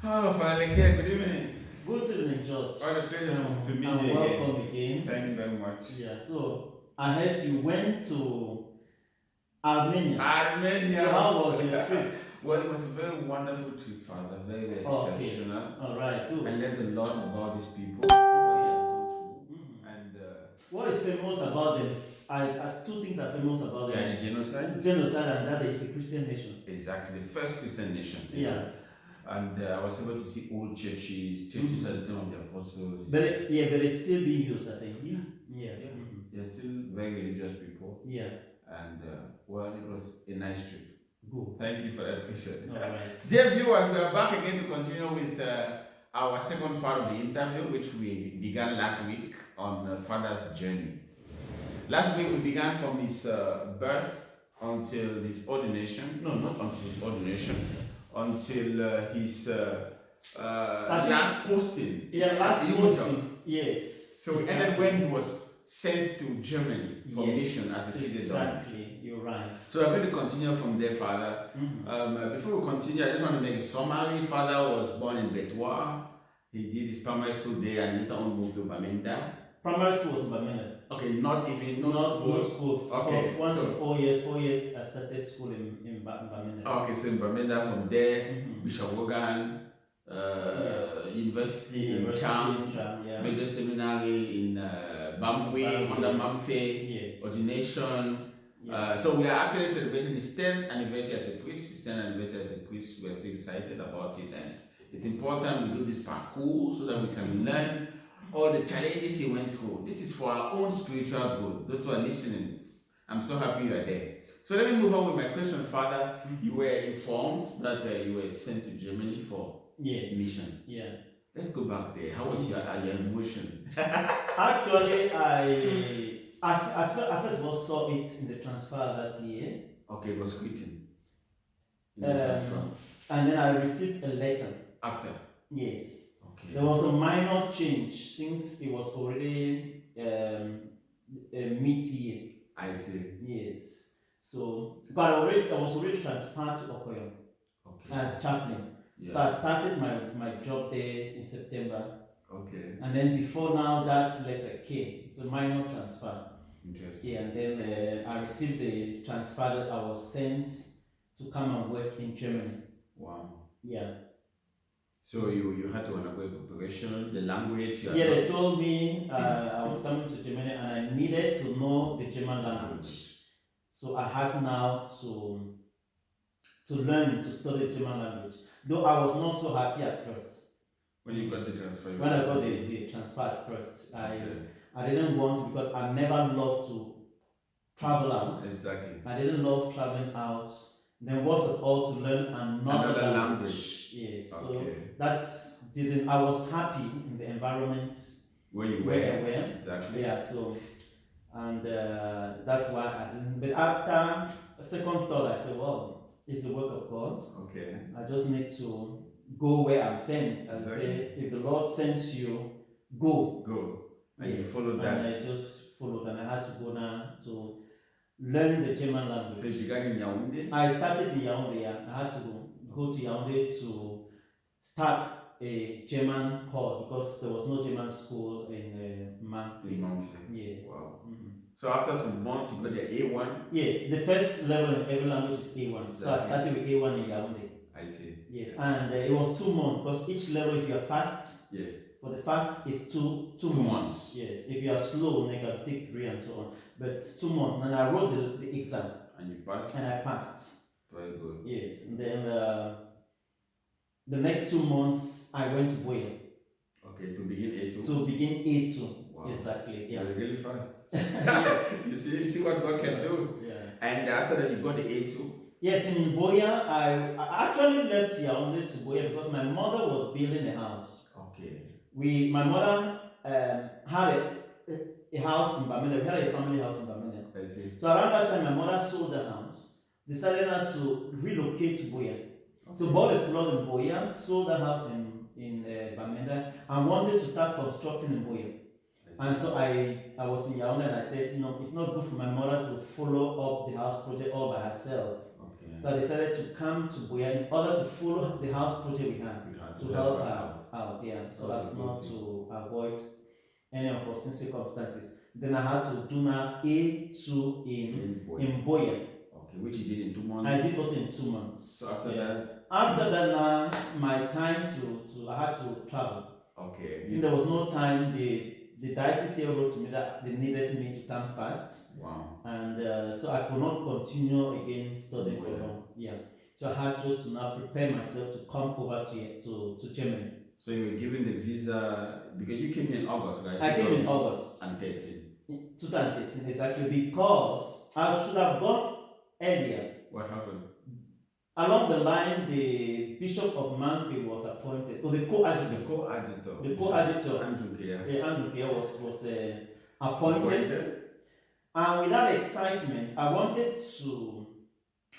Oh, Father Leke, good evening. Good evening, George. What a pleasure to meet And you welcome again. again. Thank you very much. Yeah, so I heard you went to Armenia. Armenia. So how was your trip? Well, it was a very wonderful trip, Father. Very, very exceptional. Okay. All right, good. I learned a lot about these people, what they have gone through, and what is famous about them? Two things are famous about them. the genocide. Genocide, and that is a Christian nation. Exactly, the first Christian nation. Yeah. And I was able to see old churches at the time of the apostles. But it's still being used, I think. Yeah. They're still very religious people. Yeah. And well, it was a nice trip. Good. Thank you for that question. All right. Dear viewers, we are back again to continue with our second part of the interview, which we began last week on Father's journey. Last week we began from his birth until his ordination. No, not until his ordination. Until his last posting. Yeah, last posting. Yes. So, exactly. And then when he was sent to Germany for mission as a kid. Exactly, you're right. So I'm going to continue from there, Father. Before we continue, I just want to make a summary. Father was born in Betois. He did his primary school there and later on moved to Bamenda. Primary school was in Bamenda. Okay, not even no not school. No school. Okay, One to 4 years. 4 years I started school in Bamenda. Okay, so in Bamenda, from there, Bishop Wogan, University in Cham, Major Seminary in Bambwe, under Mamfe, yes. Ordination. So we are actually celebrating his 10th anniversary as a priest. His 10th anniversary as a priest. We are so excited about it, and it's important we do this parcours so that we can learn all the challenges he went through. This is for our own spiritual good. Those who are listening, I'm so happy you are there. So let me move on with my question, Father. You were informed that you were sent to Germany for mission. Yeah. Let's go back there. How was your emotion? Actually, I first of all saw it in the transfer that year. Okay, it was greeting. In the transfer. And then I received a letter. After? Yes. Okay. There was a minor change since it was already mid-year. I see. Yes. So, but I was already transferred to Okoyo as chaplain. Yeah. So I started my job there in September. Okay. And then before now that letter came. It's a minor transfer. Interesting. Yeah, and then I received the transfer that I was sent to come and work in Germany. Wow. Yeah. So you had to undergo preparation, the language? They told me I was coming to Germany and I needed to know the German language. So I had now to learn to study German language. Though I was not so happy at first. When you got the transfer? When I got the transfer at first, I didn't want, because I never loved to travel out. Exactly. I didn't love traveling out. Then what's it all to learn another language? Yes. Okay. So that didn't. I was happy in the environment where you were. Exactly. Yeah. So, and that's why I didn't. But after a second thought, I said, well, it's the work of God. Okay. I just need to go where I'm sent and say, if the Lord sends you, go. Go. And you followed that. And I just followed, and I had to go now to learn the German language. So you began in Yaoundé? I started in Yaoundé. I had to go to Yaoundé to start a German course because there was no German school in Mamfe. In Mamfe. Yes. Wow. So after some months, you got the A1? Yes, the first level in every language is A1. Exactly. So I started with A1 in Yaoundé. I see. Yes, and it was 2 months because each level, if you are fast, yes. For the fast is two months. Yes, if you are slow, they can take 3 and so on. But 2 months, and then I wrote the exam. And you passed? And I passed. Very good. Yes, and then the next 2 months I went to Boya. Okay, to begin A2? To begin A2. Wow. Exactly. Yeah. You're really fast. You see what God can do. Yeah. And after that, you got the A2? Yes, in Boya, I actually left Yaoundé to Boya because my mother was building a house. Okay. My mother had a house in Bamenda. We had a family house in Bamenda. I see. So around that time, my mother sold the house, decided not to relocate to Boya. Okay. So bought a plot in Boya, sold the house in Bamenda, and wanted to start constructing in Boya. And so I was in Yaoundé and I said, it's not good for my mother to follow up the house project all by herself. Okay. So I decided to come to Boya in order to follow the house project we had to help her out. Yeah, so as not to avoid any unforeseen circumstances. Then I had to do now A2 in Boya. Okay, which you did in 2 months? I did also in 2 months. So after that? After that now, my time I had to travel. Okay. Since there was no time, the diocese here wrote to me that they needed me to come fast. Wow. And so I could not continue again studying for long. Yeah. So I had just to now prepare myself to come over to Germany. So you were given the visa because you came in August, right? I came in August. And 13. 2013, exactly, because I should have gone earlier. What happened? Along the line, the Bishop of Mamfe was appointed, or the co-adjutor. The co-adjutor. Andrew Care was appointed. And with that excitement, I wanted to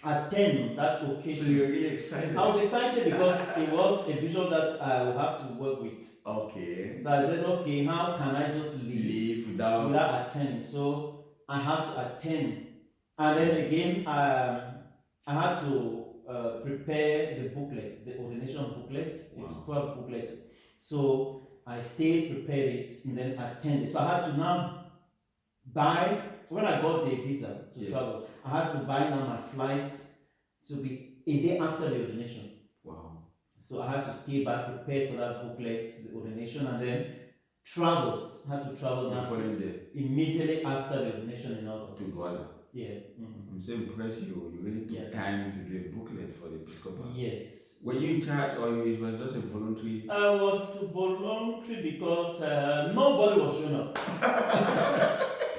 attend that occasion. So you were really excited? I was excited because it was a bishop that I would have to work with. Okay. So I said, okay, how can I just leave without attending? So I had to attend. And then again, I had to prepare the booklet, the ordination booklet, the episcopal booklet. So I stayed, prepared it, and then attended. So I had to now buy, when I got the visa to travel, I had to buy now my flight to be a day after the ordination. Wow. So I had to stay back, prepare for that booklet, the ordination, and then traveled. I had to travel now immediately after the ordination in August. To Douala. Yeah. I'm so impressed you really took time to do a booklet for the Episcopal. Yes. Were you in charge or it was just a voluntary? I was voluntary because nobody was showing up.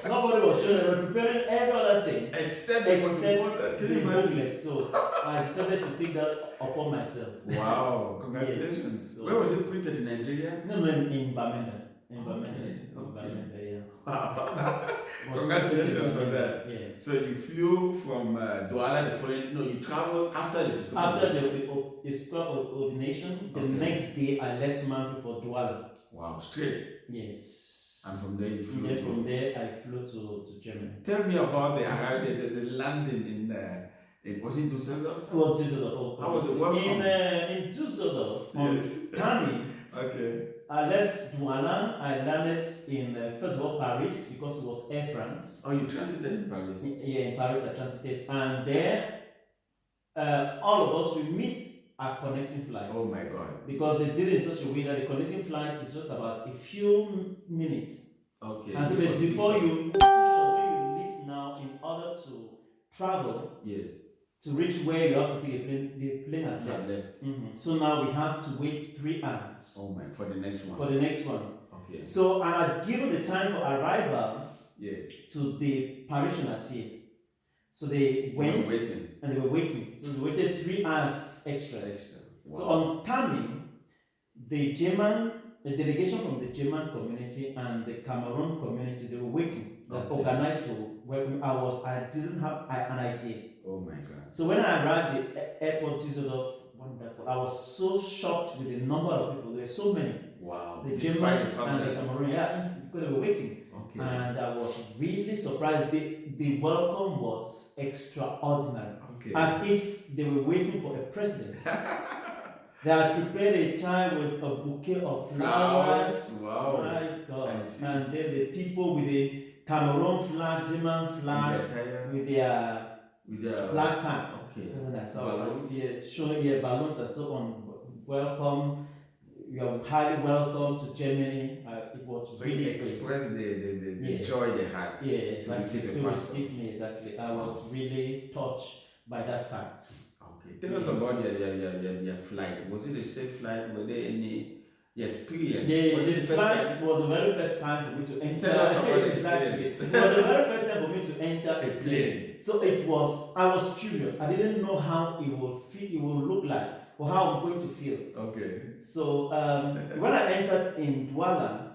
Nobody was showing up. They were preparing every other thing except the booklet. So I decided to take that upon myself. Wow, congratulations. Yes, so where was it printed, in Nigeria? No, in Bamenda. Okay. Bamenda, yeah. Congratulations for that. Yes. So you flew from Douala the following, you traveled after the Episcopal ordination. The next day I left Mamfe for Douala. Wow, straight? Yes. And from there you flew from there I flew to Germany. Tell me about the landing in was it Düsseldorf? It was Düsseldorf. How was it? Welcome. In Düsseldorf, coming. Okay. I left Douala. I landed in first of all Paris because it was Air France. Oh, you transited in Paris? Yeah, in Paris I transited, and there, all of us we missed our connecting flight. Oh my God! Because they did it in such a way that the connecting flight is just about a few minutes. Okay. And so before you leave now, in order to travel, to reach where you have to take a plane, the plane had left. So now we have to wait 3 hours. Oh my! For the next one. Okay. So and I'd given the time for arrival. To the parishioners here. So they went and they were waiting. So they waited 3 hours extra. Wow. So on coming, the delegation from the German community and the Cameroon community, they were waiting. They organized to welcome. I didn't have an idea. Oh my God. So when I arrived at the airport Düsseldorf, wonderful. I was so shocked with the number of people. There were so many. Wow. The Germans and the Cameroonian, because they were waiting. Okay. And I was really surprised. The welcome was extraordinary. Okay. As if they were waiting for a president. They had prepared a child with a bouquet of flowers. Wow. My God. And then the people with the Cameroon flag, German flag, with their black hats. Okay. And I saw showing balloons and so on. Welcome. You are highly welcome to Germany. It was really great. Express the joy they had. To receive me, exactly. I was really touched by that fact. Okay. Tell us about your flight. Was it a safe flight? Were there any experience? The flight was the very first time for me to enter. Tell us about it. Exactly. It was the very first time for me to enter a plane. So I was curious. I didn't know how it would look like. Or how I'm going to feel. Okay. So when I entered in Douala,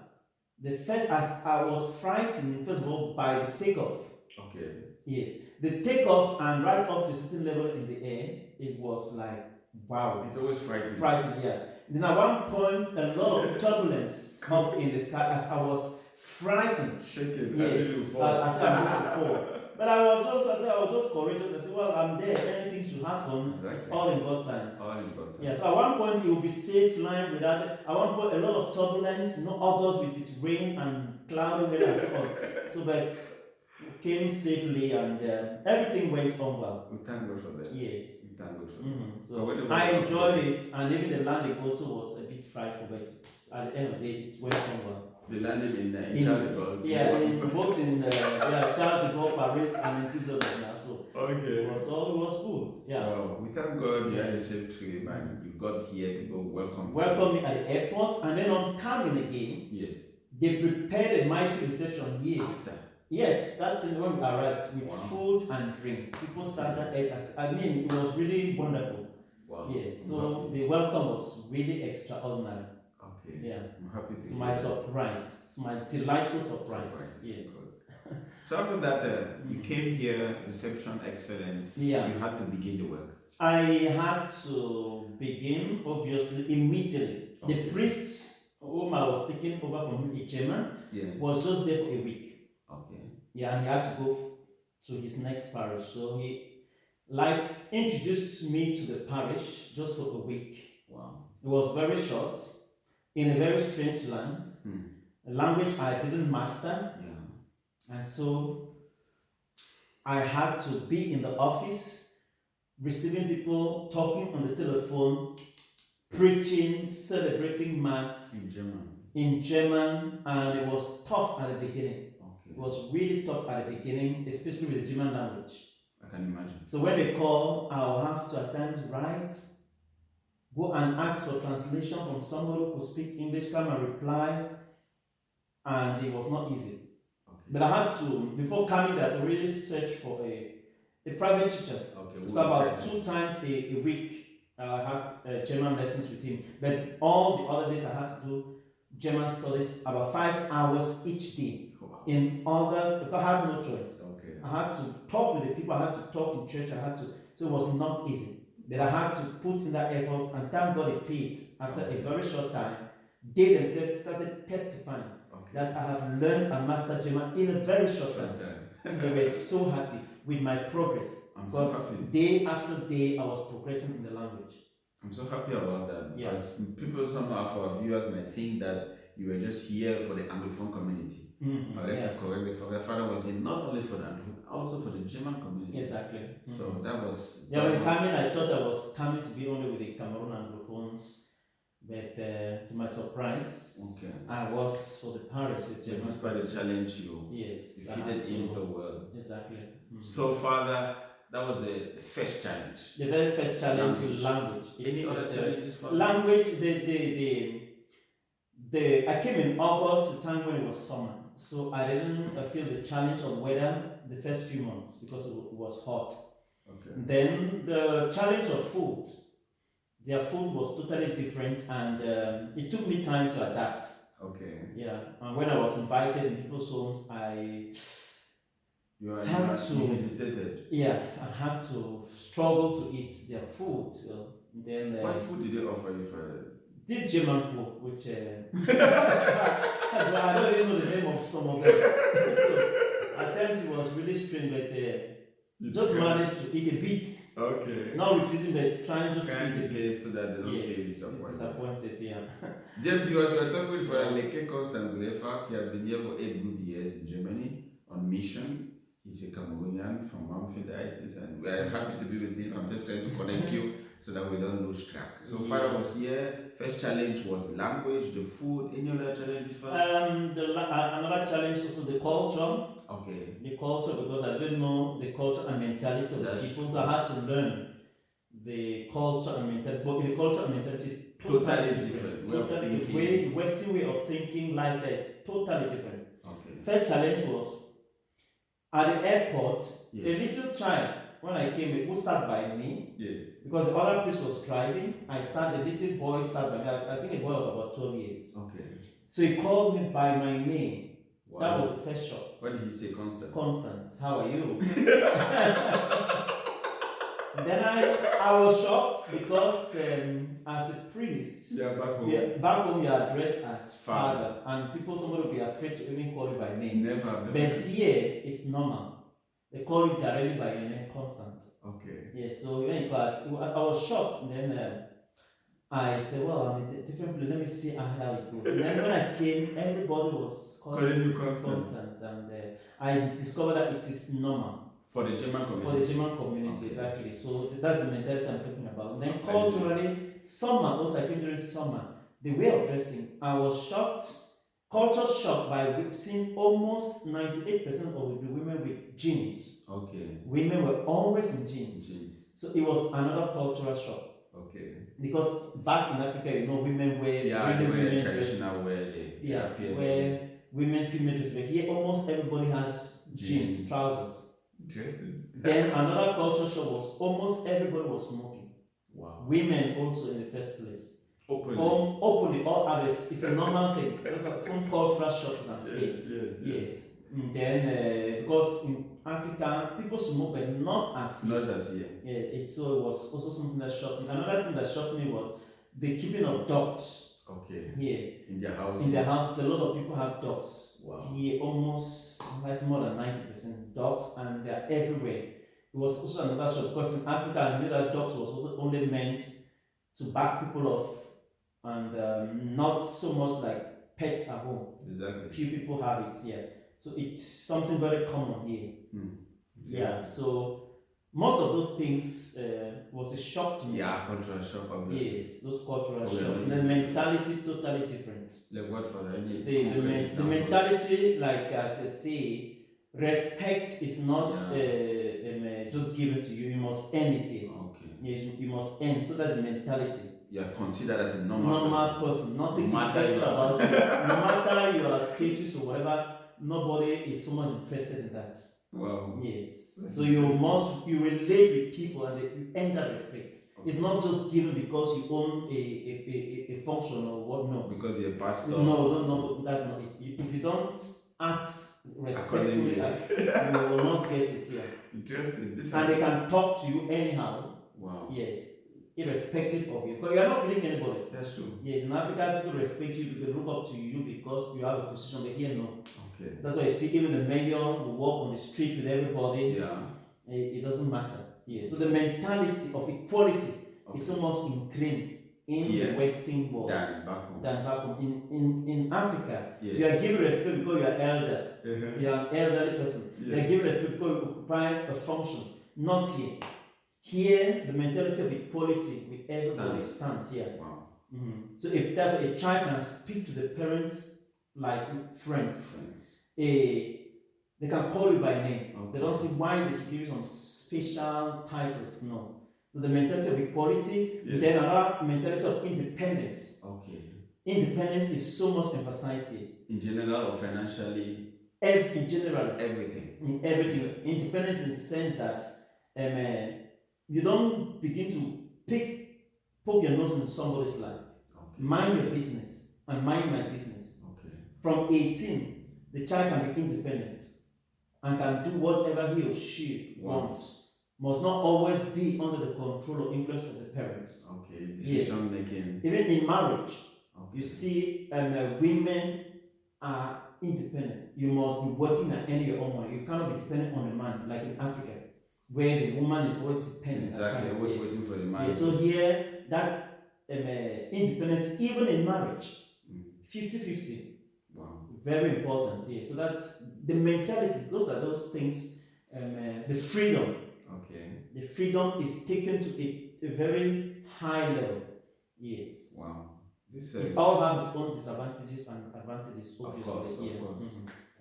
I was frightened first of all by the takeoff. Okay. Yes, the takeoff and right up to a certain level in the air, it was like wow. It's always frightening. Frightening, yeah. Then at one point, a lot of turbulence up in the sky as I was frightened. Shaking. Yes, as if you fall. As I was to fall. But I was just courageous. I said, well, I'm there. Anything should happen. Exactly. It's all in God's hands. All in God's hands. Yeah, so at one point you will be safe flying without it. At one point, a lot of turbulence, August with its rain and cloudy weather and so on. So, but came safely and everything went on well. We thank God for that. Yes. We thank God for Mm-hmm. that. So I enjoyed it, and even the landing also was a bit frightful, but at the end of the day, it went on well. They landed in Charles de Gaulle. Yeah, both in Charles de Gaulle, Paris, and in Switzerland now. So okay. it was good. Yeah. Wow. We thank God you had a safe trip and you got here. People welcome me at the airport, and then on coming again. Yes. They prepared a mighty reception here. After. Yes, that's in when we arrived with food and drink. People sat there, ate. It was really wonderful. Wow. Yes, so the welcome was really extraordinary. Okay. Yeah. I'm happy to hear my surprise. To my delightful surprise. Yes. So after that, you came here, reception excellent. Yeah. You had to begin the work. I had to begin, obviously, immediately. Okay. The priest whom I was taking over from a German was just there for a week. Okay. Yeah, and he had to go to his next parish. So he introduced me to the parish just for a week. Wow. It was very short, in a very strange land, a language I didn't master. Yeah. And so I had to be in the office, receiving people, talking on the telephone, preaching, celebrating mass in German, and it was tough at the beginning. Okay. It was really tough at the beginning, especially with the German language. I can imagine. So when they call, I'll have to at times write, go and ask for translation from somebody who could speak English, come and reply, and it was not easy. Okay. But I had to, before coming there, I really search for a private teacher. Okay. So about 2 times a week, I had German lessons with him. But all the other days I had to do German studies, about 5 hours each day. Wow. In order, because I had no choice. Okay. I had to talk with the people, I had to talk in church, so it was not easy. But I had to put in that effort, and thank God it paid. After a very short time, they themselves started testifying that I have learned and mastered German in a very short time. So they were so happy with my progress. Because day after day I was progressing in the language. I'm so happy about that, because people, some of our viewers might think that you were just here for the Anglophone community. The father was in not only for the Anglophone, also for the German community. Exactly. So that was... when coming, I thought I was coming to be only with the Cameroon Anglophones, but to my surprise, I was for the parish. Despite the challenge, you fitted in so well. Exactly. So, Father, that was the first challenge. The very first challenge was language. Any other challenges, Father? Language, I came in August, the time when it was summer. So I didn't feel the challenge of weather the first few months because it was hot. Okay. Then the challenge of food. Their food was totally different, and it took me time to adapt. Okay. Yeah, and when I was invited in people's homes, I had to struggle to eat their food. Then what food did they offer you for? This German food, which I don't even know the name of some of them. So at times it was really strange, but just managed to eat a bit. Okay. Not refusing, but trying just to eat a bit. So that they don't feel disappointed. Yeah. Dear viewers, we are talking with Leke Ngolefac. He has been here for 8 good years in Germany on mission. He's a Cameroonian from Mamfe diocese, and we are happy to be with him. I'm just trying to connect you so that we don't lose track. So Father was here. First challenge was language, the food. Any other challenges, Father? Another challenge was the culture. Okay. The culture, because I didn't know the culture and mentality of the people, so I had to learn the culture and mentality. But the culture and mentality is totally different. The Western way of thinking, lifestyle is totally different. Okay. First challenge was at the airport, a little child, when I came, who sat by me, because the other priest was driving, the little boy sat by me, I think a boy of about 12 years. Okay. So he called me by my name. Wow. That was the first shock. What did he say, Constant? Constant, how are you? Then I was shocked because as a priest, back home you are addressed as father, and somebody will be afraid to even call you by name. Never. But here it's normal. They call you directly by your name, Constant. Okay. Yeah, so when it was, I was shocked. And then I said, well, I'm in a different place. Let me see how it goes. And then when I came, everybody was calling you Constant. And I discovered that it is normal. For the German community? For the German community, okay. exactly. So that's the mentality I'm talking about. And then culturally, summer, also I came during summer, the way of dressing, I was shocked, culture shocked by seeing almost 98% of the women with jeans. Okay. Women were always in jeans. So it was another cultural shock. Okay. Because back in Africa, you know, women wear women traditional wear. Where women female dresses. But here, almost everybody has jeans, trousers. Interesting. Then another culture shock was almost everybody was smoking. Wow. Women also in the first place. Openly. Openly, all others. It's a normal thing. Those are some cultural shocks I'm saying. Yes. And then because in Africa people smoke, but not as here. Not as here. Yeah. So it was also something that shocked me. Another thing that shocked me was the keeping of dogs. Okay. Here. In their houses. In their houses, a lot of people have dogs. Wow. Here, almost has more than 90% dogs, and they're everywhere. It was also another shock because in Africa, I knew that dogs was only meant to back people off, and not so much like pets at home. Exactly. Few people have it here, so it's something very common here. Yeah. So most of those things was a shock to me. Yeah, cultural shock, obviously. Yes, those cultural shocks. The mentality totally different. Like what for any? The mentality, like as they say, respect is not just given to you. You must earn it. Okay. Yes, you must earn. So that's the mentality. You are considered as a normal person. Nothing is extra about you. No matter your status or whatever, nobody is so much interested in that. Wow. Yes. So you relate with people and you earn that respect. Okay. It's not just given because you own a function or what. No. Because you're a pastor. No, that's not it. If you don't act respectfully, you will not get it. Yeah. Interesting. And they can talk to you anyhow. Wow. Yes. Irrespective of you, because you are not feeling anybody. That's true. Yes, in Africa, people respect you, they look up to you because you have a position. But here, no. Okay. That's why you see even the mayor who walk on the street with everybody. Yeah. It doesn't matter. Yeah. So the mentality of equality is almost ingrained in the Western world than back home. In Africa, you are given respect because you are elder. You are an elderly person. You are given respect because you occupy a function. Not here. Here, the mentality of equality with everybody stands here. Wow. So if that's what a child can speak to the parents like friends. They can call you by name. Okay. They don't say why they should give you some special titles. No. So the mentality of equality, then another mentality of independence. Okay. Independence is so much emphasized here. In general or financially? In general. Everything. In everything. Independence in the sense that you don't begin to poke your nose into somebody's life. Okay. Mind your business and mind my business. Okay. From 18, the child can be independent and can do whatever he or she wants. Must not always be under the control or influence of the parents. Okay, decision making. Even in marriage, you see women are independent. You must be working and earning your own money. You cannot be dependent on a man like in Africa, where the woman is always dependent. Exactly, always waiting for the man. So here, that independence, even in marriage, 50-50. Wow. Very important here. So that's the mentality. Those are those things. The freedom. Okay. The freedom is taken to a very high level. Yes. Wow. This it all have its own disadvantages and advantages. Obviously. Of course.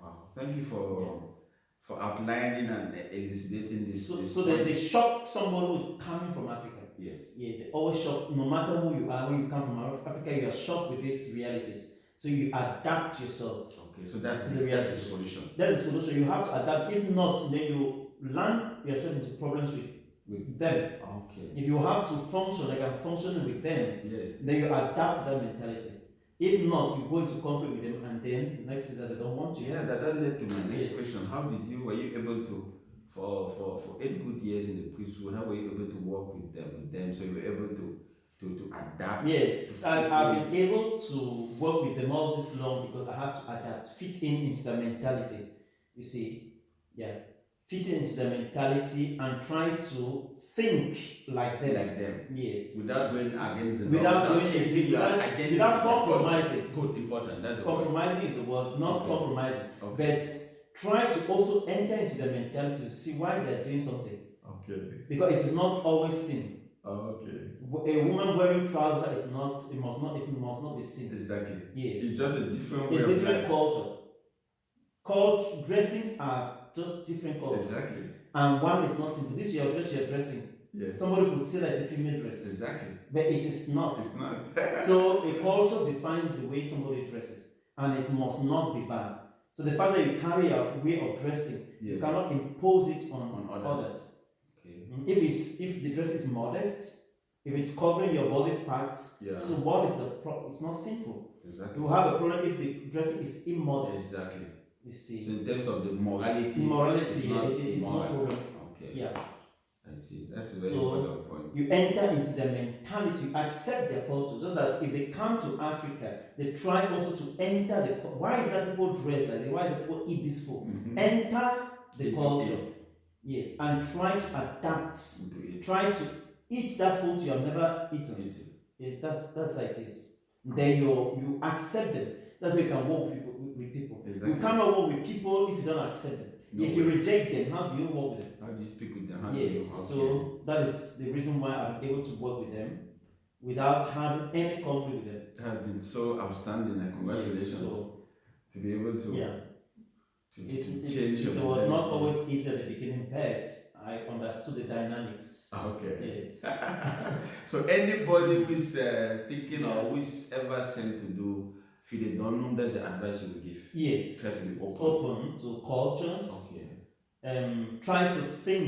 Wow. Thank you for outlining and elucidating this. So that they shock someone who is coming from Africa. Yes. Yes. They always shock. No matter who you are, when you come from Africa, you are shocked with these realities. So you adapt yourself. Okay, so that's the solution. That's the solution. You have to adapt. If not, then you land yourself into problems with them. Okay. If you have to function like I'm functioning with them, then you adapt to that mentality. If not, you go into conflict with them, and then the next is that they don't want you. Yeah, that led to my next question. How were you able to, for 8 good years in the priesthood, how were you able to work with them? So you were able to adapt? Yes, I've been able to work with them all this long because I had to adapt, fit into the mentality. You see, fit into their mentality and try to think like them. Like them. Yes. Without going against them. Without changing your identity. Without compromising. Good, important. That's the compromising word. is the word, not Okay. compromising. Okay. But try to also enter into their mentality to see why they are doing something. Okay. Because it is not always sin. Okay. A woman wearing trousers is not. It must not be sin. Exactly. Yes. It's just a different way A different of culture. Dressings are just different colors. Exactly. And one is not simple. This your dress, you're dressing. Yes. Somebody could say that's a female dress. Exactly. But it is not. It's not. So a culture defines the way somebody dresses, and it must not be bad. So the fact that you carry a way of dressing, you cannot impose it on others. Okay. If the dress is modest, if it's covering your body parts, so what is the problem? It's not sinful. Exactly. You have a problem if the dressing is immodest. Exactly. You see. So in terms of the morality, it's immoral. not problem. Okay. Yeah. I see. That's a very important point. You enter into their mentality, you accept their culture. Just as if they come to Africa, they try also to enter the culture. Why is that people dress like that? Why is that people eat this food? Mm-hmm. Enter the culture. It. Yes, and try to adapt. Try to eat that food you have never eaten. Yes, that's how it is. Then you accept them. That's why you can work with people. Exactly. You cannot work with people if you don't accept them. No if you reject them, how do you work with them? How do you speak with them? So that is the reason why I'm able to work with them without having any conflict with them. It has been so outstanding, and congratulations to be able to change your. It was not always easy at the beginning, but I understood the dynamics. Okay. Yes. So anybody who is thinking or who is ever sent to do Fidedonum, that's the advice you will give. Yes. Try to be open to cultures. Okay. Try to think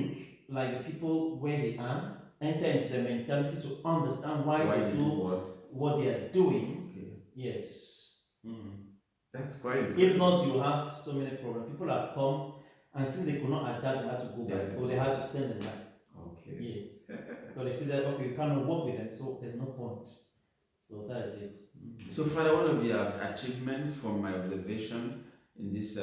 like the people where they are. Enter into their mentality to understand why they do what they are doing. Okay. Yes. That's quite impressive. If not, you have so many problems. People have come and since they could not adapt, they had to go back or they had to send them back. Okay. Yes. Because they see that you cannot work with them, so there's no point. So that is it. So, Father, one of your achievements from my observation in this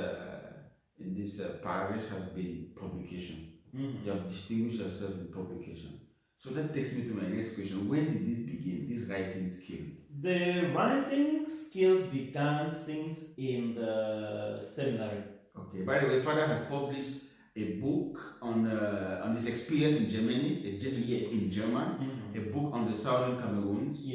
parish has been publication. You have distinguished yourself in publication. So that takes me to my next question. When did this begin, this writing skill? The writing skills began since in the seminary. Okay. By the way, Father has published a book on his experience in Germany, in German, a book on the southern Cameroons,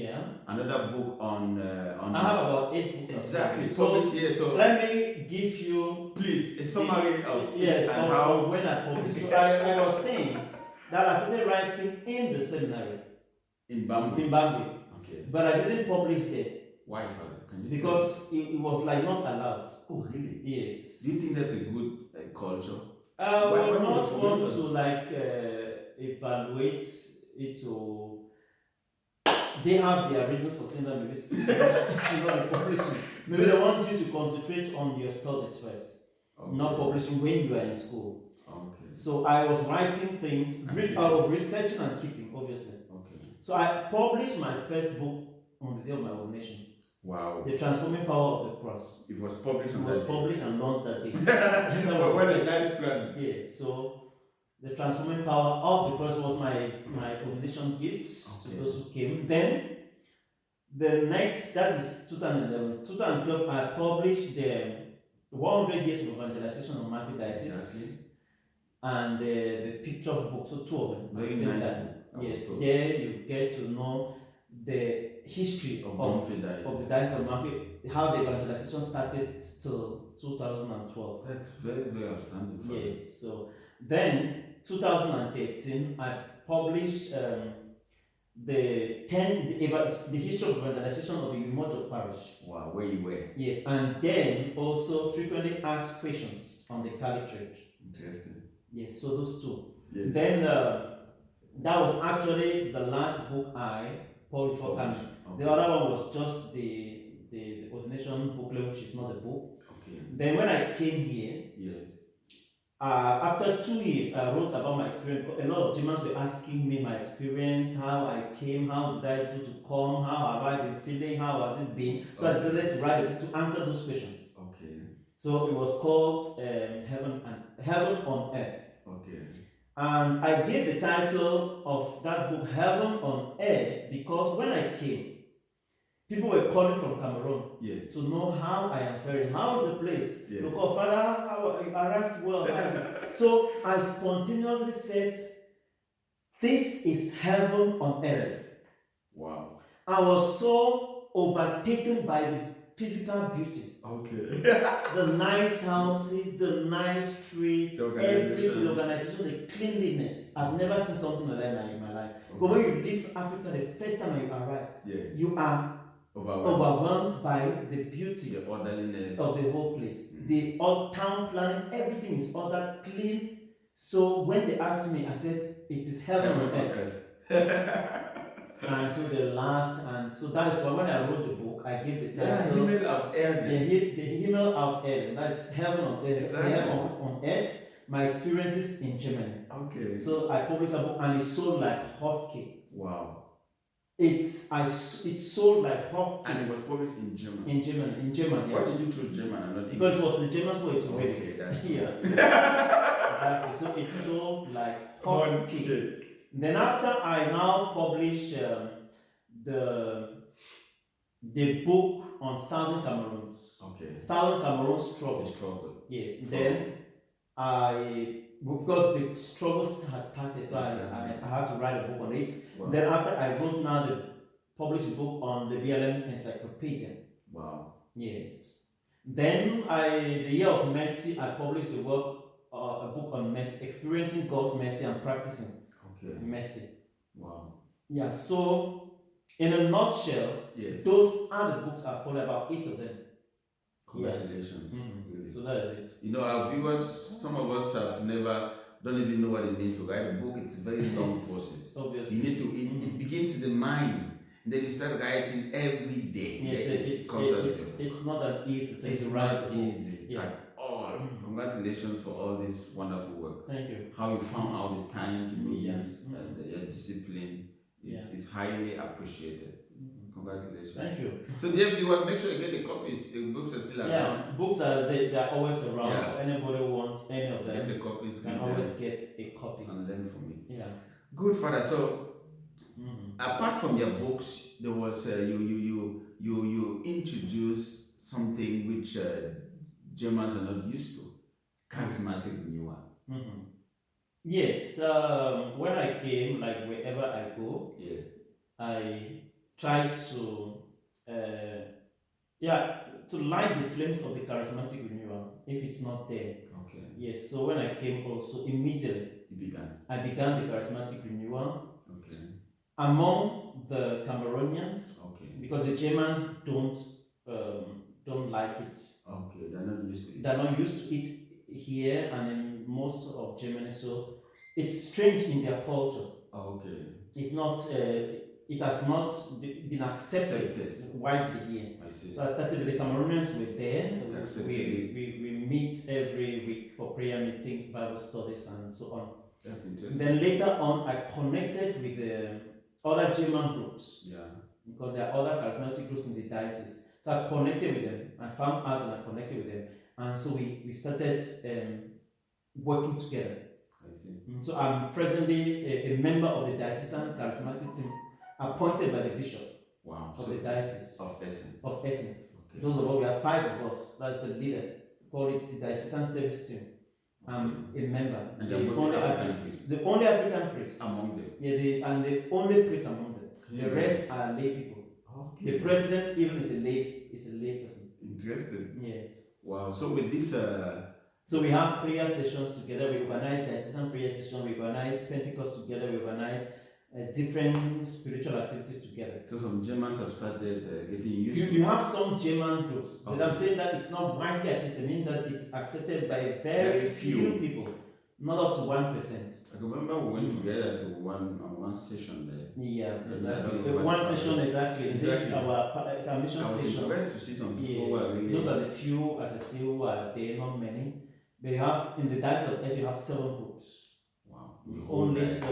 another book on I have about 8 books. Exactly. So let me give you, please, a summary of how when I published. So I was saying that I started writing in the seminary in Bambi. Okay. But I didn't publish there. Why, Father? Because it was like not allowed. Oh, really? Yes. Do you think that's a good culture? I would not want to evaluate it or they have their reasons for saying that maybe it's not publishing. Maybe they want you to concentrate on your studies first, not publishing when you are in school. Okay. So I was writing things, researching and keeping, obviously. Okay. So I published my first book on the day of my ordination. Wow. The Transforming Power of the Cross. It was published and launched that day. What a nice plan. Yes, so the Transforming Power of the Cross was my ordination gifts to those who came. Then, the next, that is 2011. 2012, I published the 100 Years of Evangelization of Mamfe diocese and the picture book, so 2 of them. Very nice. Yes, there you get to know the history of the diocese of Mamfe, how the evangelization started till 2012. That's very, very outstanding. Yes. So then 2013, I published the history of evangelization of the Umojo parish. Wow, where you were. Yes, and then also frequently asked questions on the Catholic Church. Interesting. Yes, so those 2. Yes. Then that was actually the last book I published for Cameroon. The other one was just the ordination booklet, which is not a book. Okay. Then when I came here, after 2 years, I wrote about my experience. A lot of Germans were asking me my experience, how I came, how did I do to come, how have I been feeling, how has it been. So I decided to write a book to answer those questions. Okay. So it was called Heaven on Earth. Okay. And I gave the title of that book Heaven on Earth because when I came, people were calling from Cameroon Yes. to know how I am faring. How is the place? Yes. Look, oh, Father, how you arrived well. So I spontaneously said, this is heaven on earth. Wow. I was so overtaken by the physical beauty. Okay. The nice houses, the nice streets, everything, the organization, the cleanliness. I've never seen something like that in my life. Okay. But when you leave Africa, the first time you arrived, yes, you are overwhelmed by the beauty, the orderliness of the whole place. The town planning, everything is ordered, clean. So when they asked me, I said, it is heaven on earth. And so they laughed, and so that is why when I wrote the book, I gave the title Himmel auf Erde. The Himmel auf Erde. That's heaven on earth. Exactly. Heaven on earth. My experiences in Germany. Okay. So I published a book, and it sold like hotcake. Wow. It sold like hotcake. And it was published in German. In German. Yeah. Why did you choose German and not English? Because it was the Germans who were read it. Yeah. Exactly. So it sold like hotcake. Then after I now publish the book on Southern Cameroons. Okay. Southern Cameroon struggle. The struggle. Yes. Then because the struggles had started, so I had to write a book on it. Wow. Then after I wrote published a book on the BLM encyclopedia. Wow. Yes. Then the Year of Mercy, I published a book on mercy, experiencing God's mercy and practicing mercy. Wow. Yeah. So, in a nutshell, yes, those are the books I've published, about 8 of them. Congratulations. Yeah. Really. So that is it. You know, our viewers, some of us don't even know what it means to write a book. It's a very long process. Obviously. You need to, it begins in the mind. Then you start writing every day. Yes, it's not that easy thing to write. It's not easy at all. Congratulations for all this wonderful work. Thank you. How you found out the time to do this and your discipline is highly appreciated. Congratulations. Thank you. So dear viewers, make sure you get the copies. The books are still around. Yeah, books they're always around. Yeah. For anybody who wants any of them, get the copies. Can always get a copy. And learn from me. Yeah. Good, Father. So apart from your books, there was you introduced something which Germans are not used to: charismatic renewal. Yes. When I came, like wherever I go, yes, I try to to light the flames of the charismatic renewal if it's not there. Okay. Yes. So when I came, also immediately I began the charismatic renewal. Okay. Among the Cameroonians, because the Germans don't like it. Okay, they're not used to it. They're not used to it here and in most of Germany, so it's strange in their culture. Okay. It's not. It has not been accepted widely here. I see. So I started with the Cameroonians were there. We meet every week for prayer meetings, Bible studies, and so on. That's interesting. Then later on, I connected with the other German groups. Yeah. Because there are other charismatic groups in the diocese. So I connected with them. I found out and I connected with them. And so we started working together. I see. So I'm presently a member of the diocesan charismatic team appointed by the bishop of the diocese. Of Essen. Of Essen. Okay. Those are all, we have 5 of us. That's the leader. Call it the diocesan service team. I'm a member. And the only African priest. The only African priest. Among them. Yeah, and the only priest among them. The rest are lay people. Okay. The president even is a lay person. Interesting. Yes. Wow. So with this so we have prayer sessions together, we organize diocesan prayer sessions, we organize Pentecost together, we organize different spiritual activities together. So some Germans have started getting used to You have some German groups, but I'm saying that it's not widely accepted. I mean that it's accepted by very few people, not up to 1%. I remember we went together to one session there. Yeah, exactly. One session exactly. This is our mission station. I was impressed to see some people who are really. Those are the few, as I say, who are there, not many. But you have in the diocese of Essen, you have 7 groups. Wow. Only 7.